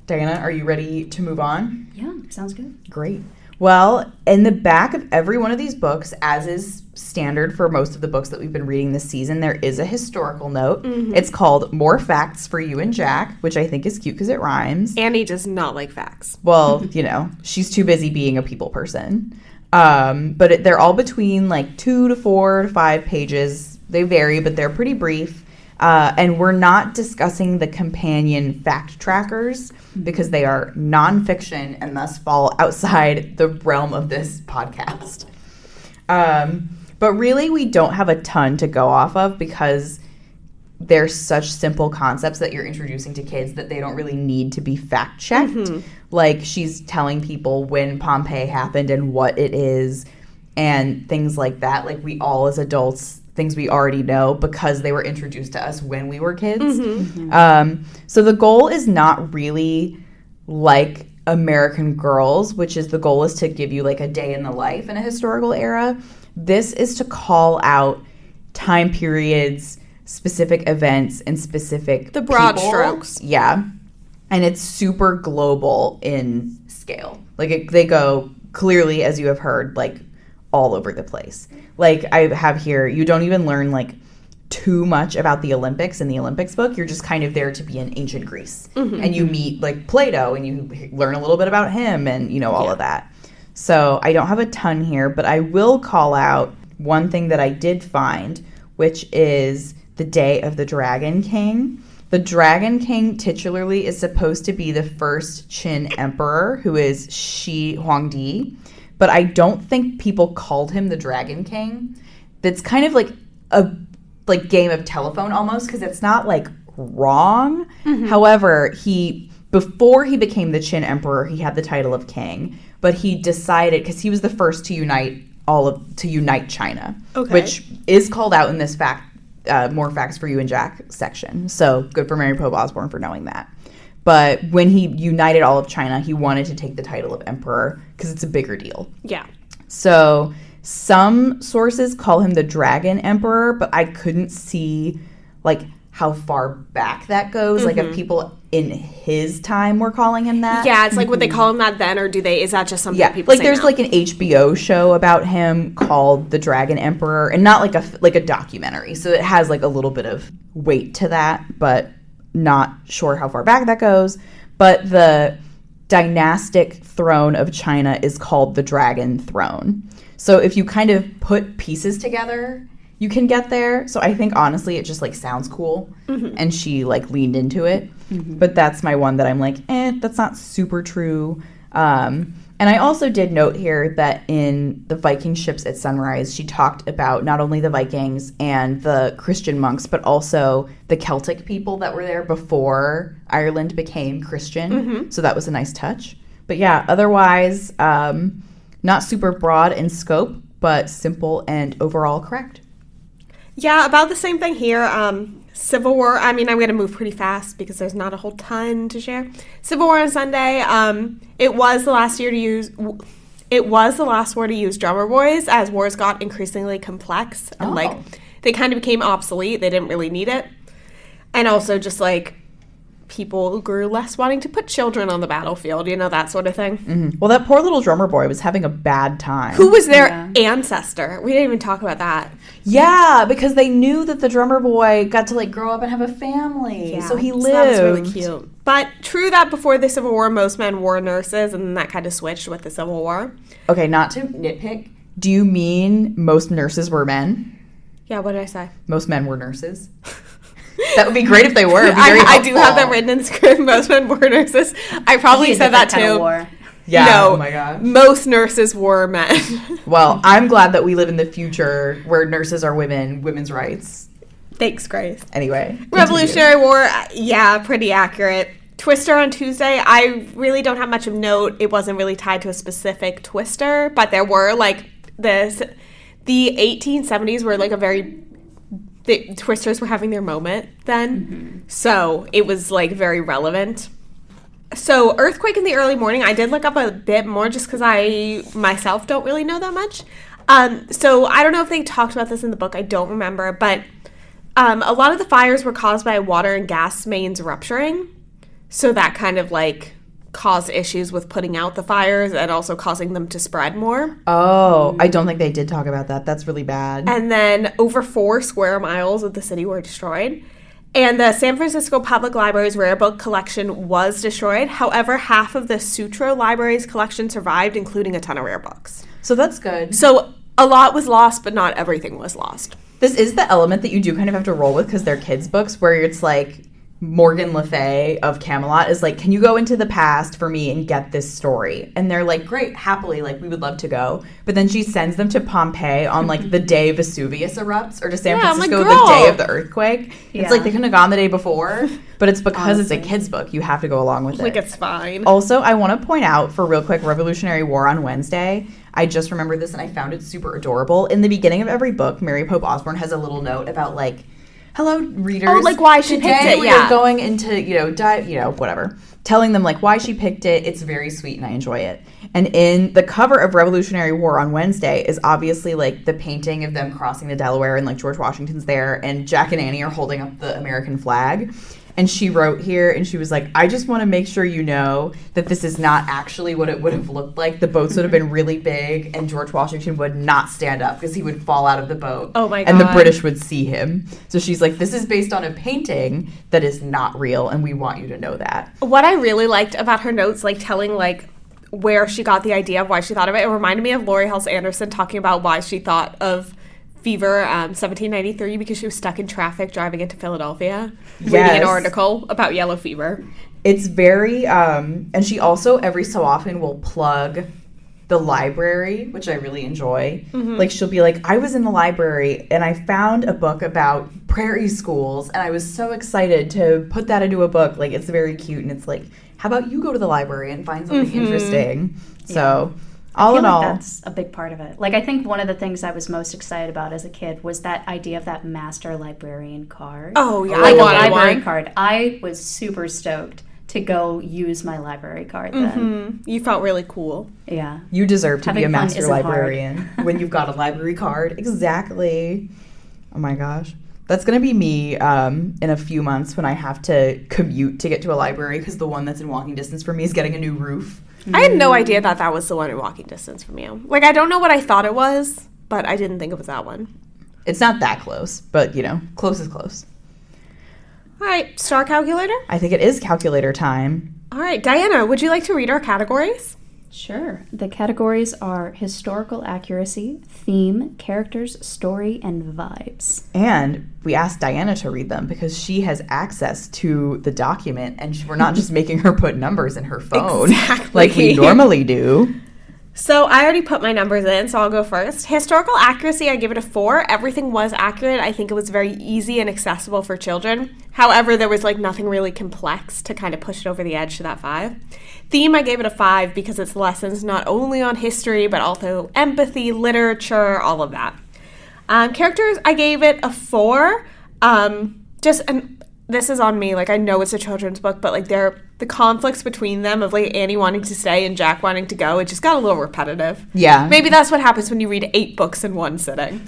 Diana, are you ready to move on? Yeah, sounds good. Great. Well, in the back of every one of these books, as is standard for most of the books that we've been reading this season, there is a historical note. Mm-hmm. It's called More Facts for You and Jack, which I think is cute because it rhymes. Annie does not like facts. Well, you know, she's too busy being a people person. But they're all between like 2 to 4 to 5 pages. They vary, but they're pretty brief. And we're not discussing the companion fact trackers because they are nonfiction and thus fall outside the realm of this podcast. But really, we don't have a ton to go off of because they're such simple concepts that you're introducing to kids that they don't really need to be fact checked. Mm-hmm. Like, she's telling people when Pompeii happened and what it is and things like that. Like, we all as adults, things we already know because they were introduced to us when we were kids. Mm-hmm. Mm-hmm. So the goal is not really like American Girls, which is the goal is to give you like a day in the life in a historical era. This is to call out time periods, specific events, and specific the broad people. strokes. Yeah. And it's super global in scale. Like, they go clearly, as you have heard, like all over the place. Like, I have here, you don't even learn like too much about the Olympics in the Olympics book. You're just kind of there to be in ancient Greece. Mm-hmm. And you meet like Plato and you learn a little bit about him and, you know, all of that. So I don't have a ton here, but I will call out one thing that I did find, which is the Day of the Dragon King. The Dragon King titularly is supposed to be the first Qin emperor, who is Shi Huangdi, but I don't think people called him the Dragon King. That's kind of like a like game of telephone almost, because it's not like wrong. Mm-hmm. However, before he became the Qin emperor, he had the title of king, but he decided, because he was the first to unite China, which is called out in this More Facts for You and Jack section. So good for Mary Pope Osborne for knowing that. But when he united all of China, he wanted to take the title of emperor because it's a bigger deal. Yeah. So some sources call him the Dragon Emperor, but I couldn't see like how far back that goes. Mm-hmm. Like, if people in his time were calling him that. Yeah, it's like, would they call him that then, or is that just something that people like say there's now? Like an HBO show about him called The Dragon Emperor, and not like a documentary. So it has like a little bit of weight to that, but not sure how far back that goes. But the dynastic throne of China is called the Dragon Throne. So if you kind of put pieces together, you can get there. So I think honestly it just like sounds cool. Mm-hmm. And she like leaned into it. Mm-hmm. But that's my one that I'm like, that's not super true. And I also did note here that in the Viking ships at sunrise, she talked about not only the Vikings and the Christian monks, but also the Celtic people that were there before Ireland became Christian. Mm-hmm. So that was a nice touch. But yeah, otherwise, Not super broad in scope, but simple and overall correct. Yeah, about the same thing here. Civil War, I mean, I'm going to move pretty fast because there's not a whole ton to share. Civil War on Sunday, it was the last war to use drummer boys as wars got increasingly complex and they kind of became obsolete. They didn't really need it. And also just people grew less wanting to put children on the battlefield, that sort of thing. Mm-hmm. Well, that poor little drummer boy was having a bad time. Who was their ancestor? We didn't even talk about that. Yeah, because they knew that the drummer boy got to grow up and have a family. Yeah, so he lived. That was really cute. But true that before the Civil War, most men wore nurses, and then that kind of switched with the Civil War. Okay, not to nitpick. Do you mean most nurses were men? Yeah, what did I say? Most men were nurses. That would be great if they were. I do have that written in the script. Most men were nurses. I probably said that too. Yeah. No, oh my gosh. Most nurses were men. Well, I'm glad that we live in the future where nurses are women, women's rights. Thanks, Grace. Anyway. Revolutionary War, yeah, pretty accurate. Twister on Tuesday, I really don't have much of note. It wasn't really tied to a specific twister, but there were the 1870s were the twisters were having their moment then. Mm-hmm. So it was very relevant. So earthquake in the early morning, I did look up a bit more just because I myself don't really know that much. So I don't know if they talked about this in the book. I don't remember. But a lot of the fires were caused by water and gas mains rupturing. So that kind of caused issues with putting out the fires and also causing them to spread more. Oh, I don't think they did talk about that. That's really bad. And then over 4 square miles of the city were destroyed. And the San Francisco Public Library's rare book collection was destroyed. However, half of the Sutro Library's collection survived, including a ton of rare books. So that's good. So a lot was lost, but not everything was lost. This is the element that you do kind of have to roll with because they're kids' books where it's Morgan Le Fay of Camelot is can you go into the past for me and get this story? And they're great, happily, we would love to go. But then she sends them to Pompeii on the day Vesuvius erupts, or to San Francisco the day of the earthquake. Yeah. It's they couldn't have gone the day before, but it's because it's a kid's book. You have to go along with it. It's fine. Also, I want to point out for real quick, Revolutionary War on Wednesday. I just remembered this and I found it super adorable. In the beginning of every book, Mary Pope Osborne has a little note about hello, readers. Oh, why she picked it, yeah. We're going into, whatever. Telling them, why she picked it. It's very sweet, and I enjoy it. And in the cover of Revolutionary War on Wednesday is obviously, the painting of them crossing the Delaware, and, George Washington's there, and Jack and Annie are holding up the American flag. And she wrote here, and she was I just want to make sure you know that this is not actually what it would have looked like. The boats would have been really big, and George Washington would not stand up because he would fall out of the boat. Oh, my God. And the British would see him. So she's this is based on a painting that is not real, and we want you to know that. What I really liked about her notes, telling, where she got the idea of why she thought of it, it reminded me of Laurie Halse Anderson talking about why she thought of Fever 1793 because she was stuck in traffic driving into Philadelphia reading an article about yellow fever. It's very and she also every so often will plug the library, which I really enjoy. Mm-hmm. She'll be I was in the library and I found a book about prairie schools and I was so excited to put that into a book. It's very cute and it's how about you go to the library and find something interesting? Yeah. So all in all, that's a big part of it. I think one of the things I was most excited about as a kid was that idea of that master librarian card. Oh, yeah. A library card. I was super stoked to go use my library card then. Mm-hmm. You felt really cool. Yeah. You deserve to be a master librarian when you've got a library card. Exactly. Oh, my gosh. That's going to be me in a few months when I have to commute to get to a library because the one that's in walking distance for me is getting a new roof. I had no idea that was the one in walking distance from you. I don't know what I thought it was, but I didn't think it was that one. It's not that close, but, close is close. All right, star calculator? I think it is calculator time. All right, Diana, would you like to read our categories? Sure. The categories are historical accuracy, theme, characters, story, and vibes. And we asked Diana to read them because she has access to the document and we're not just making her put numbers in her phone exactly. like we normally do. So I already put my numbers in, so I'll go first. Historical accuracy, I give it a 4. Everything was accurate. I think it was very easy and accessible for children. However, there was like nothing really complex to kind of push it over the edge to that 5. Theme, I gave it a 5 because it's lessons not only on history, but also empathy, literature, all of that. Characters, I gave it a 4. And this is on me. Like, I know it's a children's book, but like the conflicts between them of like Annie wanting to stay and Jack wanting to go, it just got a little repetitive. Yeah. Maybe that's what happens when you read 8 books in one sitting.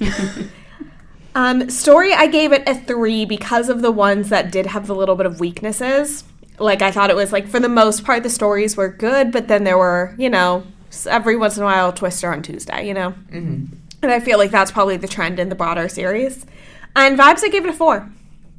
Story, I gave it a 3 because of the ones that did have the little bit of weaknesses. Like, I thought it was like, for the most part, the stories were good, but then there were, every once in a while, Twister on Tuesday, Mm-hmm. And I feel like that's probably the trend in the broader series. And vibes, I gave it a 4.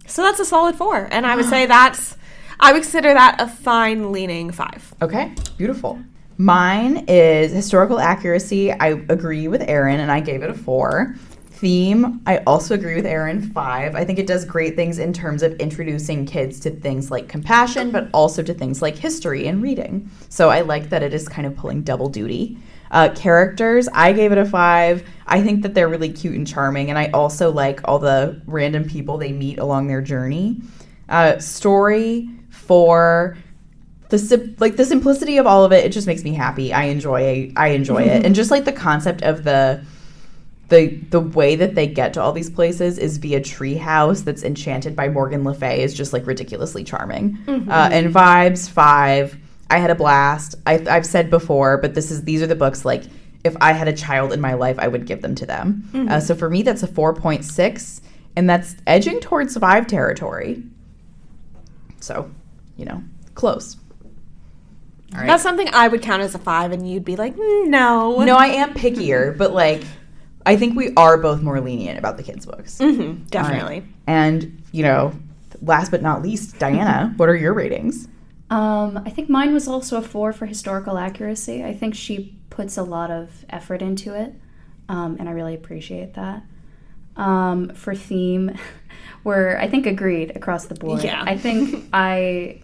So that's a solid 4. And I would say I would consider that a fine leaning 5. Okay, beautiful. Mine is historical accuracy. I agree with Erin, and I gave it a 4. Theme, I also agree with Erin, 5. I think it does great things in terms of introducing kids to things like compassion, but also to things like history and reading. So I like that it is kind of pulling double duty. Characters, I gave it a 5. I think that they're really cute and charming, and I also like all the random people they meet along their journey. Story, 4. The simplicity of all of it just makes me happy. I enjoy it, and just like the concept of the way that they get to all these places is via treehouse that's enchanted by Morgan Le Fay is just like ridiculously charming. Mm-hmm. And vibes, 5. I had a blast. I've said before, but these are the books, like, if I had a child in my life, I would give them to them. Mm-hmm. So for me, that's a 4.6, and that's edging towards 5 territory. So, close. All right. That's something I would count as a 5, and you'd be like, no. No, I am pickier, but, like, I think we are both more lenient about the kids' books. Mm-hmm, definitely. Right. And, last but not least, Diana, what are your ratings? I think mine was also a 4 for historical accuracy. I think she puts a lot of effort into it, and I really appreciate that. For theme, we're, I think, agreed across the board. Yeah. I think I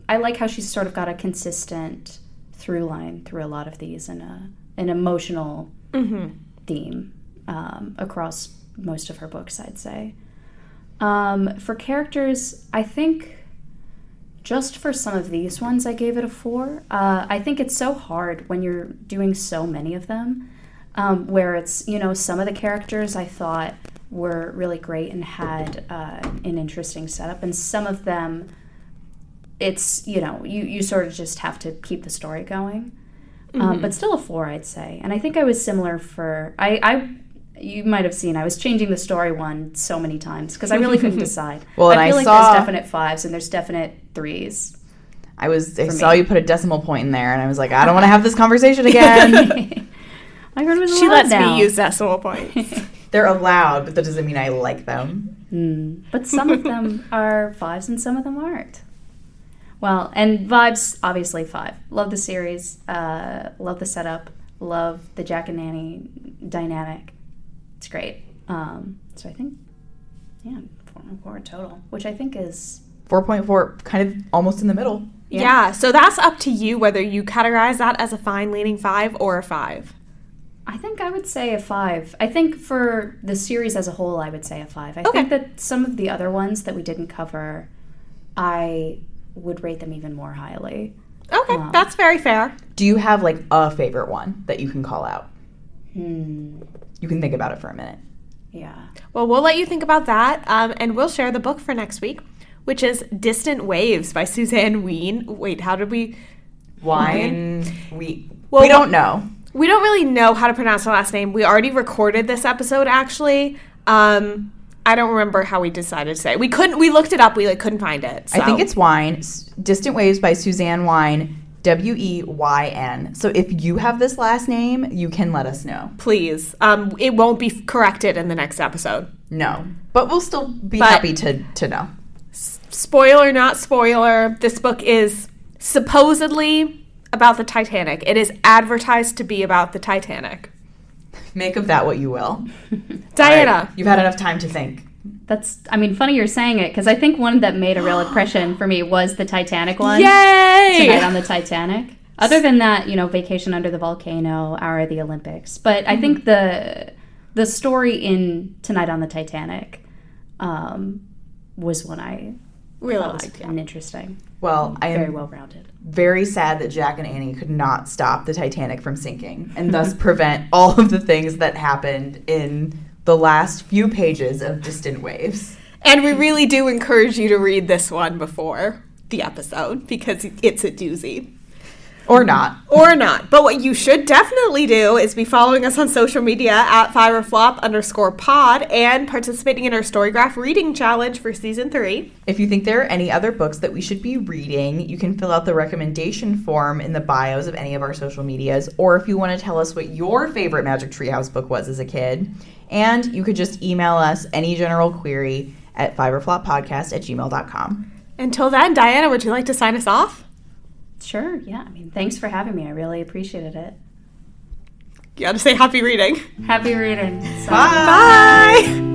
like how she's sort of got a consistent through line through a lot of these and an emotional theme across most of her books, I'd say. For characters, I think just for some of these ones, I gave it a 4. I think it's so hard when you're doing so many of them, where it's, some of the characters I thought were really great and had an interesting setup, and some of them, it's, you sort of just have to keep the story going. But still a 4, I'd say. And I think I was similar for, you might have seen, I was changing the story one so many times because I really couldn't decide. Well, I feel like there's definite 5s and there's definite 3s. I saw you put a decimal point in there, and I was like, I don't want to have this conversation again. I heard it was She lets now. me use decimal points. They're allowed, but that doesn't mean I like them. But some of them are 5s and some of them aren't. Well, and vibes, obviously 5. Love the series, love the setup, love the Jack and Annie dynamic. It's great. So I think, 4.4 total, which I think is 4.4, kind of almost in the middle. Yeah, so that's up to you whether you categorize that as a fine leaning 5 or a 5. I think I would say a 5. I think for the series as a whole, I would say a 5. I Okay. think that some of the other ones that we didn't cover, I would rate them even more highly. Okay, that's very fair. Do you have, like, a favorite one that you can call out? You can think about it for a minute. Yeah. Well, we'll let you think about that, and we'll share the book for next week, which is Distant Waves by Suzanne Wein. Wait, how did we... We don't know. We don't really know how to pronounce her last name. We already recorded this episode, actually. I don't remember how we decided to say it. We looked it up. We couldn't find it. So. I think it's Wein. Distant Waves by Suzanne Wein. Weyn. So if you have this last name, you can let us know. Please. It won't be corrected in the next episode. No. But we'll still be happy to know. Spoiler, not spoiler. This book is supposedly about the Titanic. It is advertised to be about the Titanic. Make of that what you will. Diana. Right, you've had enough time to think. That's, funny you're saying it, because I think one that made a real impression for me was the Titanic one. Yay! Tonight on the Titanic. Other than that, Vacation Under the Volcano, Hour of the Olympics. But I think the story in Tonight on the Titanic was one I really thought liked. was interesting. Well, I am very well rounded. Very sad that Jack and Annie could not stop the Titanic from sinking and thus prevent all of the things that happened in the last few pages of Distant Waves. And we really do encourage you to read this one before the episode because it's a doozy. Or not. Or not. But what you should definitely do is be following us on social media at @FireFlop_pod and participating in our Storygraph reading challenge for season 3. If you think there are any other books that we should be reading, you can fill out the recommendation form in the bios of any of our social medias, or if you want to tell us what your favorite Magic Treehouse book was as a kid. And you could just email us any general query at fiverfloppodcast@gmail.com. Until then, Diana, would you like to sign us off? Sure, yeah. Thanks for having me. I really appreciated it. You got to say happy reading. Happy reading. Bye.